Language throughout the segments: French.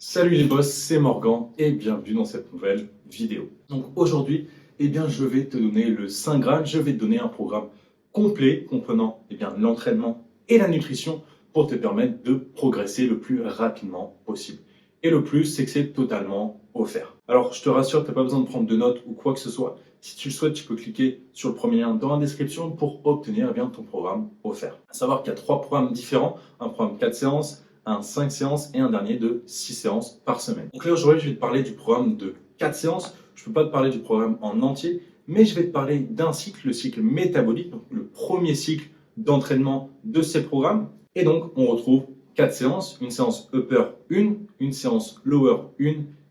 Salut les boss, c'est Morgan et bienvenue dans cette nouvelle vidéo. Donc aujourd'hui, je vais te donner le Saint Graal, je vais te donner un programme complet comprenant l'entraînement et la nutrition pour te permettre de progresser le plus rapidement possible. Et le plus, c'est que c'est totalement offert. Alors je te rassure, tu n'as pas besoin de prendre de notes ou quoi que ce soit. Si tu le souhaites, tu peux cliquer sur le premier lien dans la description pour obtenir ton programme offert. À savoir qu'il y a 3 programmes différents, un programme 4 séances, un 5 séances et un dernier de 6 séances par semaine. Donc là aujourd'hui je vais te parler du programme de 4 séances. Je ne peux pas te parler du programme en entier, mais je vais te parler d'un cycle, le cycle métabolique, donc le premier cycle d'entraînement de ces programmes. Et donc on retrouve 4 séances, une séance upper 1, une séance lower 1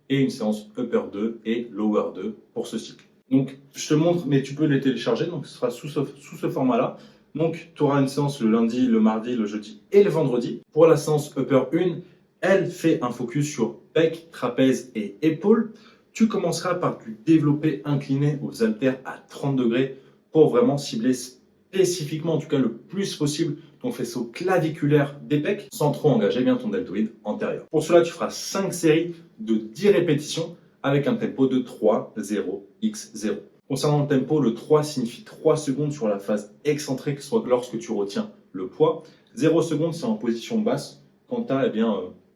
et une séance upper 2 et lower 2 pour ce cycle. Donc je te montre, mais tu peux les télécharger, donc ce sera sous ce format-là. Donc, tu auras une séance le lundi, le mardi, le jeudi et le vendredi. Pour la séance Upper 1, elle fait un focus sur pec, trapèze et épaules. Tu commenceras par du développé incliné aux haltères à 30 degrés pour vraiment cibler spécifiquement, en tout cas le plus possible, ton faisceau claviculaire des pecs sans trop engager bien ton deltoïde antérieur. Pour cela, tu feras 5 séries de 10 répétitions avec un tempo de 3-0-x-0. Concernant le tempo, le 3 signifie 3 secondes sur la phase excentrique, soit lorsque tu retiens le poids. 0 secondes, c'est en position basse, quand tu as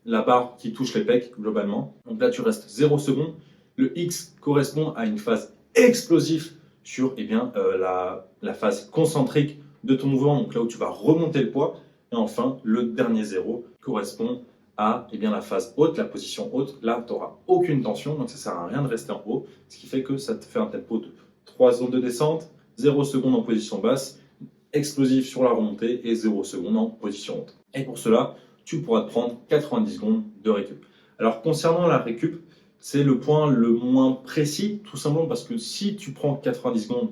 la barre qui touche les pecs globalement. Donc là, tu restes 0 secondes. Le X correspond à une phase explosive sur la phase concentrique de ton mouvement, donc là où tu vas remonter le poids. Et enfin, le dernier 0 correspond à la phase haute, la position haute. Là, tu n'auras aucune tension, donc ça ne sert à rien de rester en haut, ce qui fait que ça te fait un tempo de 3 zones de descente, 0 secondes en position basse, explosif sur la remontée et 0 secondes en position haute. Et pour cela, tu pourras te prendre 90 secondes de récup. Alors concernant la récup, c'est le point le moins précis, tout simplement parce que si tu prends 90 secondes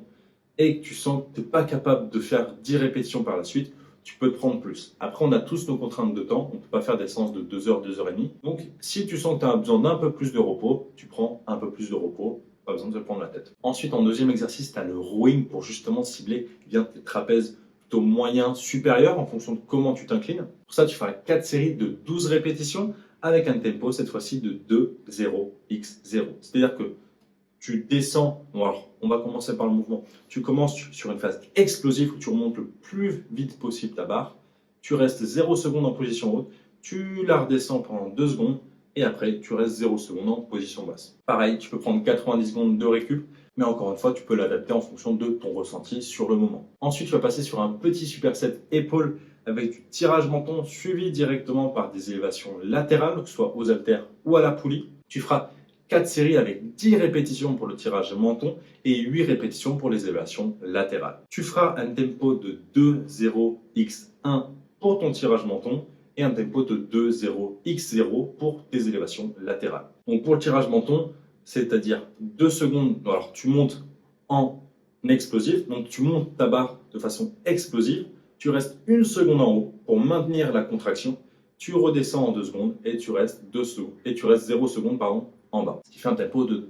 et que tu sens que tu n'es pas capable de faire 10 répétitions par la suite, tu peux te prendre plus. Après, on a tous nos contraintes de temps. On ne peut pas faire des séances de 2 heures, 2 heures et demie. Donc, si tu sens que tu as besoin d'un peu plus de repos, tu prends un peu plus de repos. Pas besoin de te prendre la tête. Ensuite, en deuxième exercice, tu as le rowing pour justement cibler tes trapèzes plutôt moyens supérieurs en fonction de comment tu t'inclines. Pour ça, tu feras 4 séries de 12 répétitions avec un tempo cette fois-ci de 2-0-x-0. C'est-à-dire que tu descends, alors on va commencer par le mouvement, tu commences sur une phase explosive où tu remontes le plus vite possible ta barre, tu restes 0 secondes en position haute, tu la redescends pendant 2 secondes et après tu restes 0 secondes en position basse. Pareil, tu peux prendre 90 secondes de récup, mais encore une fois, tu peux l'adapter en fonction de ton ressenti sur le moment. Ensuite, tu vas passer sur un petit superset épaule avec du tirage menton suivi directement par des élévations latérales, que ce soit aux haltères ou à la poulie. Tu feras 4 séries avec 10 répétitions pour le tirage menton et 8 répétitions pour les élévations latérales. Tu feras un tempo de 2-0-x1 pour ton tirage menton et un tempo de 2-0-x0 pour tes élévations latérales. Donc pour le tirage menton, c'est-à-dire 2 secondes, alors tu montes en explosif, donc tu montes ta barre de façon explosive, tu restes 1 seconde en haut pour maintenir la contraction, tu redescends en 2 secondes et tu restes 0 secondes en bas, ce qui fait un tempo de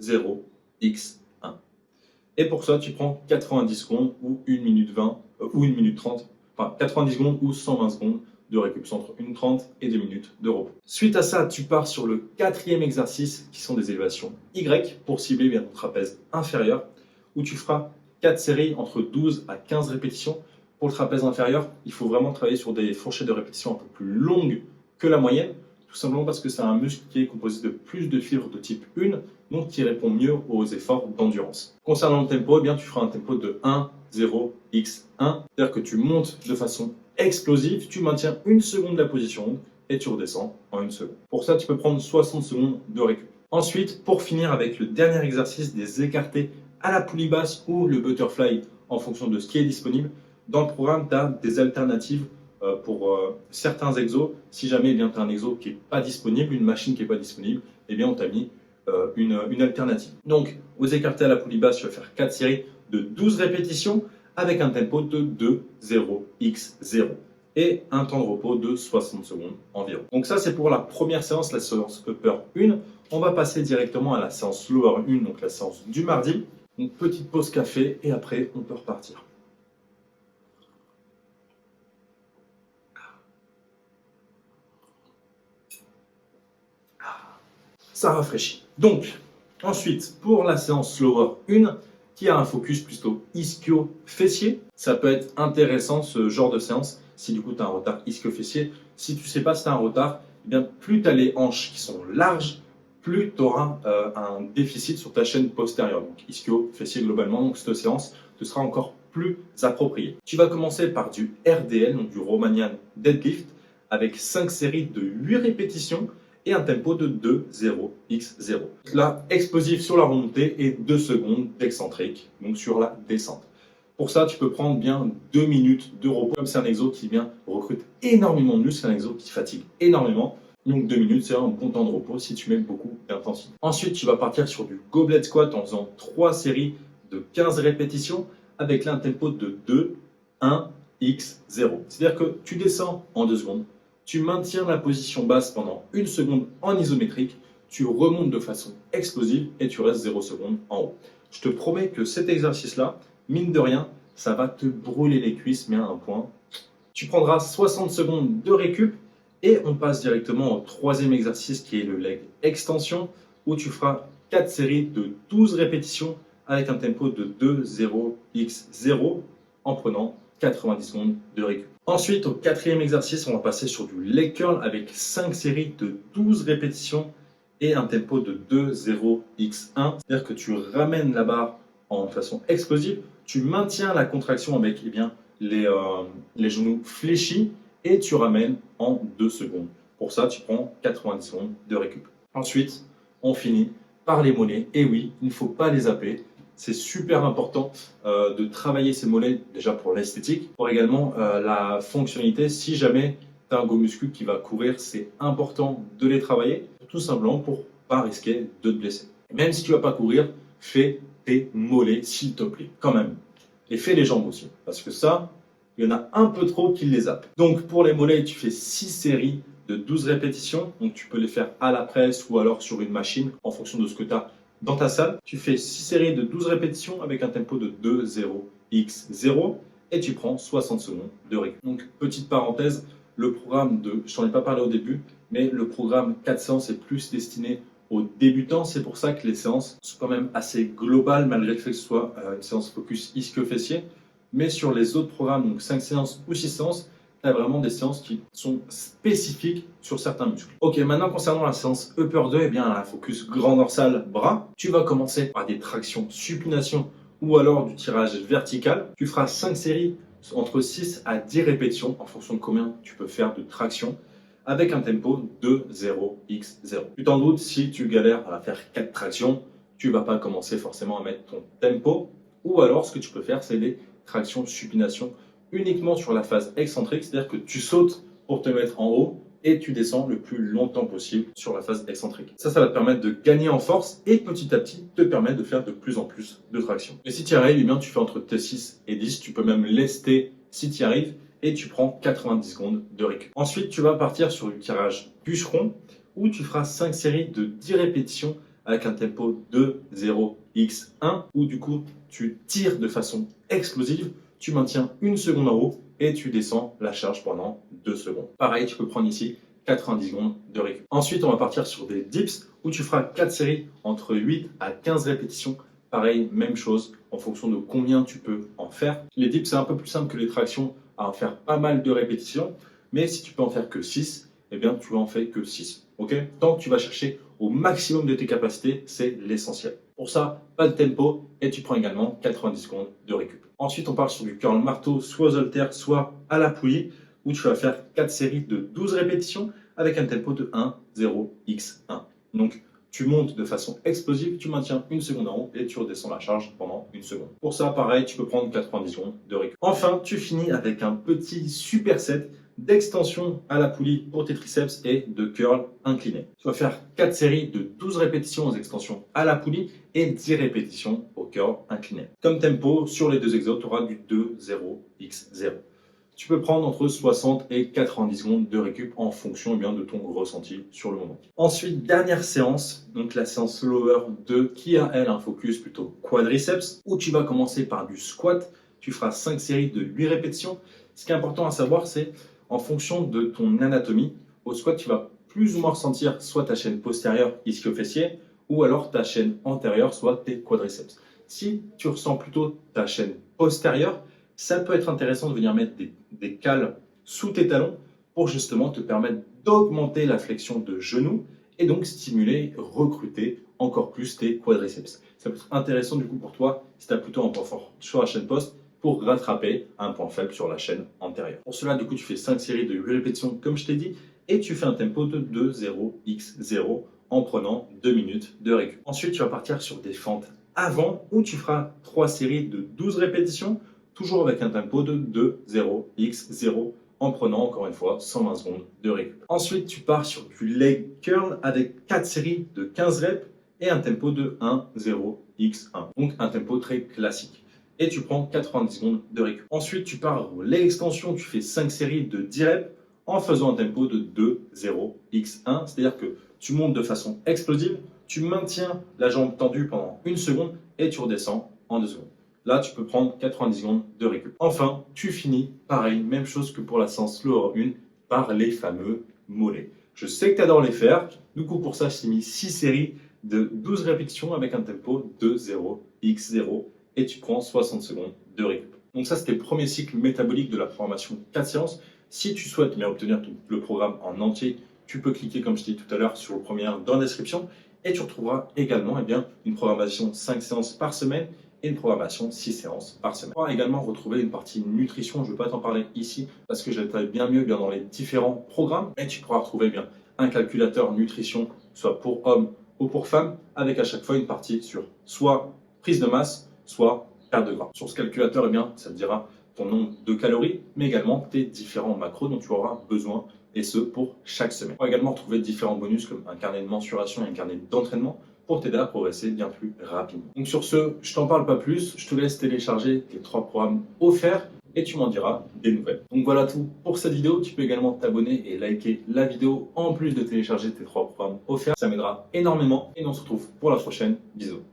2-0-x1. Et pour ça, tu prends 90 secondes ou 1 minute 20 ou 1 minute 30, enfin 90 secondes ou 120 secondes de récup entre 1 30 et 2 minutes de repos. Suite à ça, tu pars sur le 4e exercice qui sont des élévations Y pour cibler ton trapèze inférieur où tu feras 4 séries entre 12 à 15 répétitions. Pour le trapèze inférieur, il faut vraiment travailler sur des fourchettes de répétitions un peu plus longues que la moyenne, tout simplement parce que c'est un muscle qui est composé de plus de fibres de type 1, donc qui répond mieux aux efforts d'endurance. Concernant le tempo, tu feras un tempo de 1-0-x1, c'est-à-dire que tu montes de façon explosive, tu maintiens 1 seconde la position et tu redescends en 1 seconde. Pour ça, tu peux prendre 60 secondes de récup. Ensuite, pour finir avec le dernier exercice des écartés à la poulie basse ou le butterfly en fonction de ce qui est disponible, dans le programme, tu as des alternatives pour certains exos. Si jamais tu as un exo qui n'est pas disponible, une machine qui n'est pas disponible, on t'a mis une alternative. Donc, aux écartés à la poulie basse, tu vas faire 4 séries de 12 répétitions avec un tempo de 2-0-x0 et un temps de repos de 60 secondes environ. Donc ça, c'est pour la première séance, la séance Upper 1. On va passer directement à la séance Lower 1, donc la séance du mardi. Donc, petite pause café et après, on peut repartir. ça rafraîchit. Donc, ensuite, pour la séance slower 1, qui a un focus plutôt ischio-fessier, ça peut être intéressant ce genre de séance si du coup tu as un retard ischio-fessier. Si tu ne sais pas si tu as un retard, eh bien, plus tu as les hanches qui sont larges, plus tu auras un déficit sur ta chaîne postérieure, donc ischio-fessier globalement. Donc cette séance te sera encore plus appropriée. Tu vas commencer par du RDL, donc du Romanian Deadlift, avec 5 séries de 8 répétitions et un tempo de 2-0-x-0. Là, explosif sur la remontée et 2 secondes d'excentrique, donc sur la descente. Pour ça, tu peux prendre bien 2 minutes de repos, comme c'est un exo qui recrute énormément de muscles, c'est un exo qui fatigue énormément. Donc 2 minutes, c'est un bon temps de repos si tu mets beaucoup d'intensité. Ensuite, tu vas partir sur du goblet squat en faisant 3 séries de 15 répétitions avec là un tempo de 2-1-x-0. C'est-à-dire que tu descends en 2 secondes, tu maintiens la position basse pendant 1 seconde en isométrique, tu remontes de façon explosive et tu restes 0 secondes en haut. Je te promets que cet exercice-là, mine de rien, ça va te brûler les cuisses, mais à un point. Tu prendras 60 secondes de récup et on passe directement au troisième exercice qui est le leg extension où tu feras 4 séries de 12 répétitions avec un tempo de 2-0-x-0 en prenant 90 secondes de récup. Ensuite, au quatrième exercice, on va passer sur du leg curl avec 5 séries de 12 répétitions et un tempo de 2-0-x1. C'est-à-dire que tu ramènes la barre en façon explosive, tu maintiens la contraction avec les genoux fléchis et tu ramènes en 2 secondes. Pour ça, tu prends 90 secondes de récup. Ensuite, on finit par les mollets. Et oui, il ne faut pas les zapper. C'est super important de travailler ces mollets déjà pour l'esthétique, pour également la fonctionnalité. Si jamais tu as un gros muscle qui va courir, c'est important de les travailler, tout simplement pour ne pas risquer de te blesser. Même si tu ne vas pas courir, fais tes mollets s'il te plaît, quand même. Et fais les jambes aussi, parce que ça, il y en a un peu trop qui les zappent. Donc pour les mollets, tu fais 6 séries de 12 répétitions. Donc tu peux les faire à la presse ou alors sur une machine en fonction de ce que tu as dans ta salle. Tu fais 6 séries de 12 répétitions avec un tempo de 2-0-x-0 et tu prends 60 secondes de récup. Donc petite parenthèse, le programme je t'en ai pas parlé au début, mais le programme 4 séances est plus destiné aux débutants. C'est pour ça que les séances sont quand même assez globales malgré le fait que ce soit une séance focus ischio-fessier. Mais sur les autres programmes, donc 5 séances ou 6 séances, tu as vraiment des séances qui sont spécifiques sur certains muscles. Ok, maintenant concernant la séance Upper 2, la focus grand dorsal bras, tu vas commencer par des tractions supination ou alors du tirage vertical. Tu feras 5 séries entre 6 à 10 répétitions en fonction de combien tu peux faire de traction avec un tempo de 0x0. Tu t'en doutes, si tu galères à faire 4 tractions, tu ne vas pas commencer forcément à mettre ton tempo. Ou alors, ce que tu peux faire, c'est des tractions supination uniquement sur la phase excentrique, c'est-à-dire que tu sautes pour te mettre en haut et tu descends le plus longtemps possible sur la phase excentrique. Ça va te permettre de gagner en force et petit à petit te permettre de faire de plus en plus de tractions. Et si tu y arrives, tu fais entre T6 et 10, tu peux même lester si tu y arrives et tu prends 90 secondes de récup. Ensuite, tu vas partir sur du tirage bûcheron où tu feras 5 séries de 10 répétitions avec un tempo de 0x1 où du coup tu tires de façon explosive, tu maintiens 1 seconde en haut et tu descends la charge pendant 2 secondes. Pareil, tu peux prendre ici 90 secondes de récup. Ensuite, on va partir sur des dips où tu feras 4 séries entre 8 à 15 répétitions. Pareil, même chose en fonction de combien tu peux en faire. Les dips, c'est un peu plus simple que les tractions à en faire pas mal de répétitions, mais si tu peux en faire que 6, tu en fais que 6. Ok? Tant que tu vas chercher au maximum de tes capacités, c'est l'essentiel. Pour ça, pas de tempo et tu prends également 90 secondes de récup. Ensuite, on parle sur du curl marteau, soit aux haltères, soit à la poulie, où tu vas faire 4 séries de 12 répétitions avec un tempo de 1-0-x1. Donc, tu montes de façon explosive, tu maintiens 1 seconde en haut et tu redescends la charge pendant 1 seconde. Pour ça, pareil, tu peux prendre 90 secondes de récup. Enfin, tu finis avec un petit superset d'extension à la poulie pour tes triceps et de curl incliné. Tu vas faire 4 séries de 12 répétitions aux extensions à la poulie et 10 répétitions au curl incliné. Comme tempo, sur les 2 exos, tu auras du 2-0-x0. Tu peux prendre entre 60 et 90 secondes de récup en fonction de ton ressenti sur le moment. Ensuite, dernière séance, donc la séance lower 2 qui a elle un focus plutôt quadriceps où tu vas commencer par du squat. Tu feras 5 séries de 8 répétitions. Ce qui est important à savoir, c'est en fonction de ton anatomie, au squat, tu vas plus ou moins ressentir soit ta chaîne postérieure, ischio-fessier, ou alors ta chaîne antérieure, soit tes quadriceps. Si tu ressens plutôt ta chaîne postérieure, ça peut être intéressant de venir mettre des cales sous tes talons pour justement te permettre d'augmenter la flexion de genou et donc stimuler, recruter encore plus tes quadriceps. Ça peut être intéressant du coup pour toi si tu as plutôt un point fort sur la chaîne post pour rattraper un point faible sur la chaîne antérieure. Pour cela, du coup, tu fais 5 séries de 8 répétitions comme je t'ai dit et tu fais un tempo de 2-0-x-0 en prenant 2 minutes de récup. Ensuite, tu vas partir sur des fentes avant où tu feras 3 séries de 12 répétitions, toujours avec un tempo de 2-0-x-0 en prenant encore une fois 120 secondes de récup. Ensuite, tu pars sur du leg curl avec 4 séries de 15 reps et un tempo de 1-0-x1. Donc un tempo très classique. Et tu prends 90 secondes de récup. Ensuite, tu pars au leg extension, tu fais 5 séries de 10 reps en faisant un tempo de 2-0-x1. C'est-à-dire que tu montes de façon explosive, tu maintiens la jambe tendue pendant 1 seconde et tu redescends en 2 secondes. Là, tu peux prendre 90 secondes de récup. Enfin, tu finis, pareil, même chose que pour la séance Lower 1, par les fameux mollets. Je sais que tu adores les faire. Du coup, pour ça, je t'ai mis 6 séries de 12 répétitions avec un tempo de 0x0 et tu prends 60 secondes de récup. Donc ça, c'était le premier cycle métabolique de la formation 4 séances. Si tu souhaites bien obtenir le programme en entier, tu peux cliquer, comme je t'ai dit tout à l'heure, sur le premier lien dans la description et tu retrouveras également une programmation 5 séances par semaine et une programmation 6 séances par semaine. Tu pourras également retrouver une partie nutrition, je ne vais pas t'en parler ici parce que je vais bien mieux dans les différents programmes, et tu pourras retrouver un calculateur nutrition, soit pour hommes ou pour femmes, avec à chaque fois une partie sur soit prise de masse, soit perte de gras. Sur ce calculateur, ça te dira ton nombre de calories, mais également tes différents macros dont tu auras besoin, et ce pour chaque semaine. Tu pourras également retrouver différents bonus comme un carnet de mensuration et un carnet d'entraînement pour t'aider à progresser bien plus rapidement. Donc sur ce, je t'en parle pas plus, je te laisse télécharger tes 3 programmes offerts et tu m'en diras des nouvelles. Donc voilà tout pour cette vidéo. Tu peux également t'abonner et liker la vidéo en plus de télécharger tes 3 programmes offerts. Ça m'aidera énormément et on se retrouve pour la prochaine. Bisous.